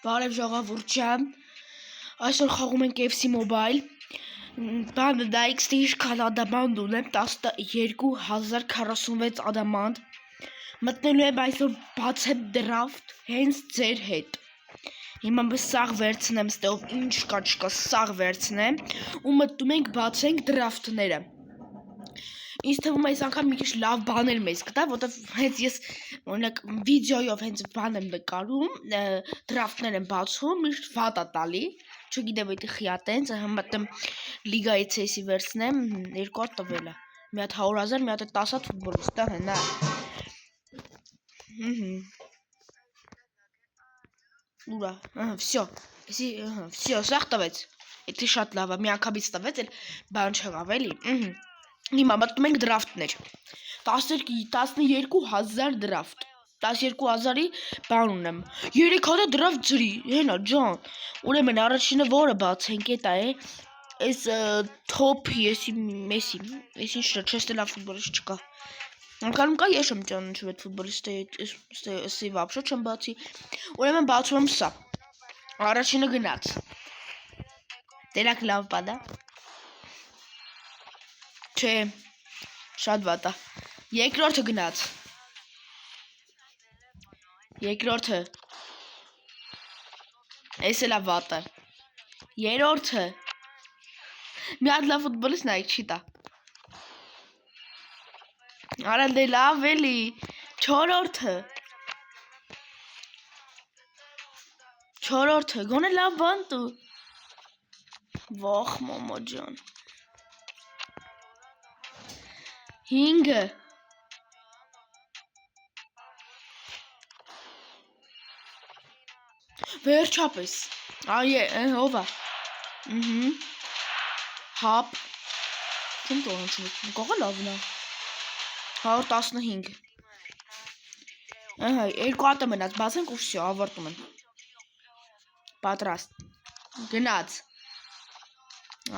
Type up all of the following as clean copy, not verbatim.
Բարև ժողովուրդ ջան, այսօր խաղում ենք FC Mobile, բանը դա XT իշքան ադամանդ ունեմ, 12046 ադամանդ, մտնելու եմ այսօր բացեմ դրավտ, հենց ձեր հետ, հիմա բս սաղ վերցնեմ ստեղով, ինչ կա չկա սաղ վերցնեմ, ու մտնում ենք բացենք դրավտները, ինձ թվում է այս անգամ մի քիչ լավ բաներ մեզ կտա, որտեվ հենց ես օրինակ վիդեոյով հենց բան եմ նկարում, դրաֆտներ եմ բացում, միշտ վատ է տալի, չգիտեմ եթե խիատ ենք, մտեմ լիգայի CS-ի վերցնեմ, 2 հատ տվել է, մի հատ 100,000, մի հատ 10 հատ ֆուտբոլիստա հնա։ Ուրա, всё, սաղ տվեց, եթե շատ լավ է, մի անգամից տվեց, էլ բան չեղավ էլի, հիմա մտնում ենք դրավտներ, 12,000 դրավտ, 12,000-ի բան ունեմ, 3 հատ դրավտ ջրի, հենա ջան, ուրեմն առաջինը որը բացենք էտա է, այս թոփի, էսի մեսի, էս ինչն է, չես լավ ֆուտբոլիստ չկա, անկանում կա ես եմ ճանաչում այդ ֆուտբոլիստը, էսի վաբշե չեմ բացի, ուրեմն բացում եմ սա, առաջինը գնաց, տերակ լավ բան է, չէ, շատ վատ է, երկրորդը գնաց, երկրորդը, էս էլ է վատը, երրորդը, մի հատ լավ ֆուտբոլիստ նայեք չի տա, արա դե լավ էլի, չորրորդը, գոնե լավ բան տու, վախ մամա ջան, հինգը, վերջապես, ով է, հապ, չեմ տողնչում, կողը լավն է, 115, երկու հատը մնաց, բացենք ու վսյո, ավարտում են, պատրաստ, գնաց,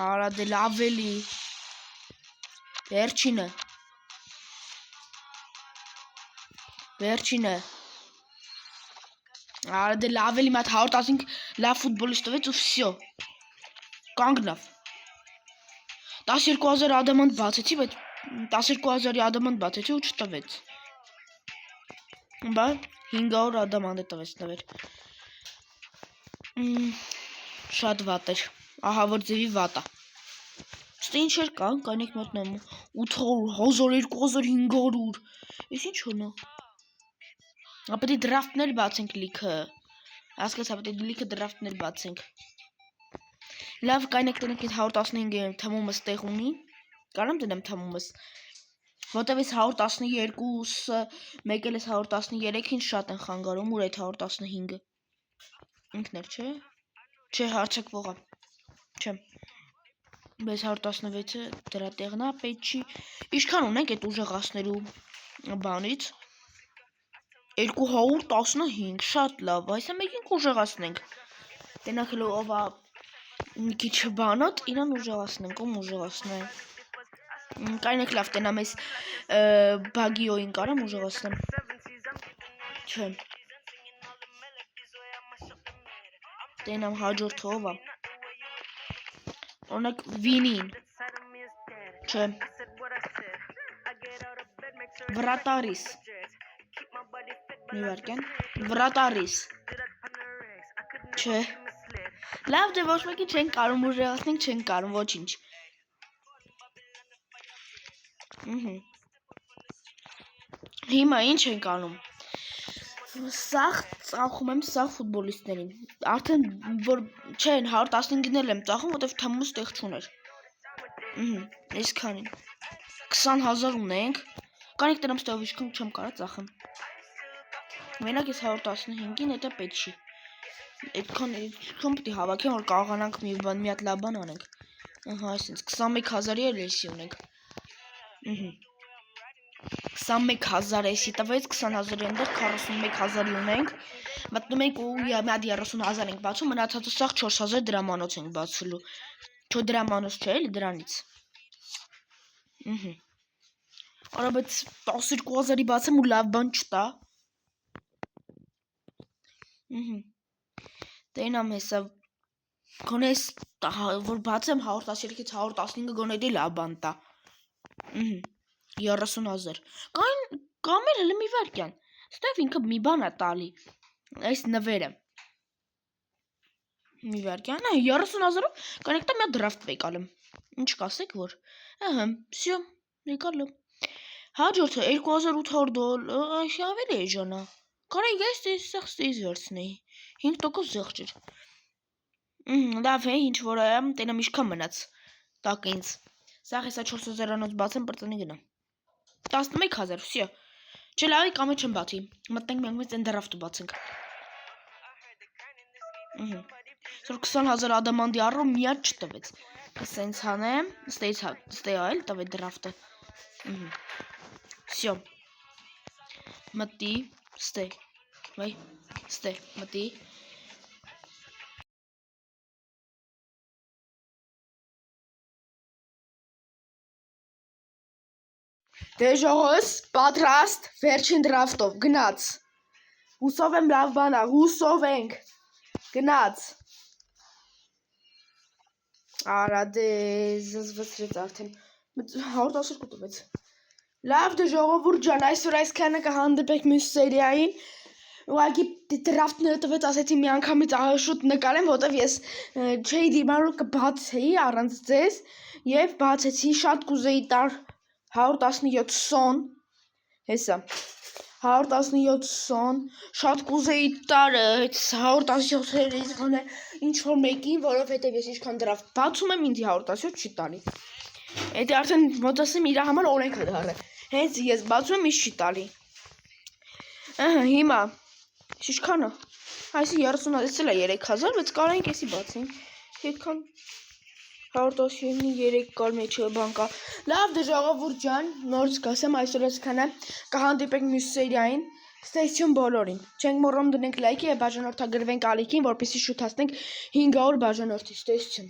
արա դե լավ էլի, վերջինը, արա դե լավ էլի, մատ 115 լավ ֆուտբոլիստ տվեց ու վսյո, կանգնավ, 12,000 ադամանդ բացեցի, բայց 12,000-ի ադամանդ բացեցի ու չտվեց, բա 500 ադամանդ է տվեց նվեր, շատ վատ էր, ահա որ ձևի վատ է, ստե ինչեր կան, կանեք մտնեմ, 800, 1000, 2500, ես ինչ հոնա, ապետի դրավտներ բացենք լիքը, հասկաց ապետի լիքը դրավտներ բացենք, լավ կանեք տնեք իտ 115 թմումս տեղ ունի, կարամ տնեմ թմումս, ոտև ես 112-ը, մեկ էլ ես 113-ին շատ են խանգարում, ուր այդ 115-ը, ինքներ չէ, չէ հարցակվողա, չէ, բես 116-ը դրա տեղնա, պետ չի, իշքան ունենք այդ ուժեղասներու բանից, 215, շատ լավ, այսա մեկին կուժեղասնենք, տենախելու ովա մի քիչ բանոտ, իրան ուժեղասնենք, ում ուժեղասնենք, կայնեք լավ տենամ ես բագիոյին կարամ ուժեղասնեմ, չէ, տենամ հաջորդը ովա, օրնակ վինին, չէ, վրատարիս, վրատարիս, չէ, լավ դե ոչ մեկի չեն կարում ուժեղասնենք, չեն կարում, ոչ ինչ, հիմա ինչ ենք անում, սաղ ծախում եմ սաղ ֆուտբոլիստներին, արդեն որ չեն 115-ն էլ եմ ծախում, ոտև թմումս տեղ չուներ, ես քանին, 20,000 ունենք, կանեք տնամ ստեղով իշքում չեմ կարա ծախեմ, մենակ ես 115-ին էտա պետ չի, այդքան պտի հավաքեմ, որ կաղանանք մի հատ լավ բան անենք, այսինց 21,000-ի էլ էսի ունենք, 21,000 էսի տվեց, 20,000-ի ընդեղ 41,000-ի ունենք, մտնում ենք ու մի հատ 30,000 ենք բացում, մնացածը սաղ 4,000 դրամանոց ենք բացելու, չո դրամանոց չէ էլի դրանից, արա բայց 12,000-ի բացեմ ու լավ բան չտա, Տենամ հեսա գոնես որ բացեմ 113-ից 115 գոնե դի լավ բան տա։ 30,000 կամ էլ մի վարկյան ստեվ ինքը մի բան է տալի այս նվերը մի վարկյան 30,000-ով կանեք տա մի դրաֆտ վեկալեմ ինչ կասեք որ всё վեկալեմ հաջորդը $2,800 այշ ավելի է ժանա կարեի ես ստեյս վերցնեի 5% զեղջ էր լավ է ինչ որ է տենամ իշքան մնաց տակ ինձ սաղ հեսա 4,000-անոց բացեմ պրծնի գնամ 11,000 всё չէ լավի կամ չեմ բացի մտնենք մենք մեծ են դրաֆտը բացենք 20,000 ադամանդի առով միած չտվեց սենց հանեմ ստեյ այլ տվեց դրաֆտը всё մտի ստեյ վայ ստեյ մտի Դե ժողովուրդ, պատրաստ, վերջին դրաֆտով, գնաց, հուսով եմ լավ բան է, հուսով ենք, գնաց, արա դե զզվծրեց արդեն, 112 տվեց, լավ դե ժողովուրդ ջան, այսօր այսքանը կհանդիպեք մյուս սերիային, ուղղակի դրաֆտները տվեց ասեցի մի անգամից շուտ նկարեմ, որտեվ ես չէի դիմանում կբացեի առանց ձեզ և բացեցի շատ կուզեի տար 117 հեսա 117 շատ կուզեի տար 117-երից գոնե ինչ-որ մեկին, որովհետև ես ինչքան դրաֆտ բացում եմ ինձ 117 չի տալի Էդի արդեն ոնց ասեմ իր համար օրենք է դառը հենց ես բացում եմ ինձ չի տալի հիմա ինչքան է այսի 30 էլ է 3,000 բայց կարանք էսի բացենք այդքան 113 կար մեջը բան կա լավ դե ժողովուրդ ջան նորից կասեմ այսօր այսքանը կհանդիպենք մյուս սերիային ստեյցյուն բոլորին չենք մոռանում դնենք լայքի եւ բաժանորդագրվենք ալիքին որպեսզի շուտ հասնենք 500 բաժանորդի ստեյցյուն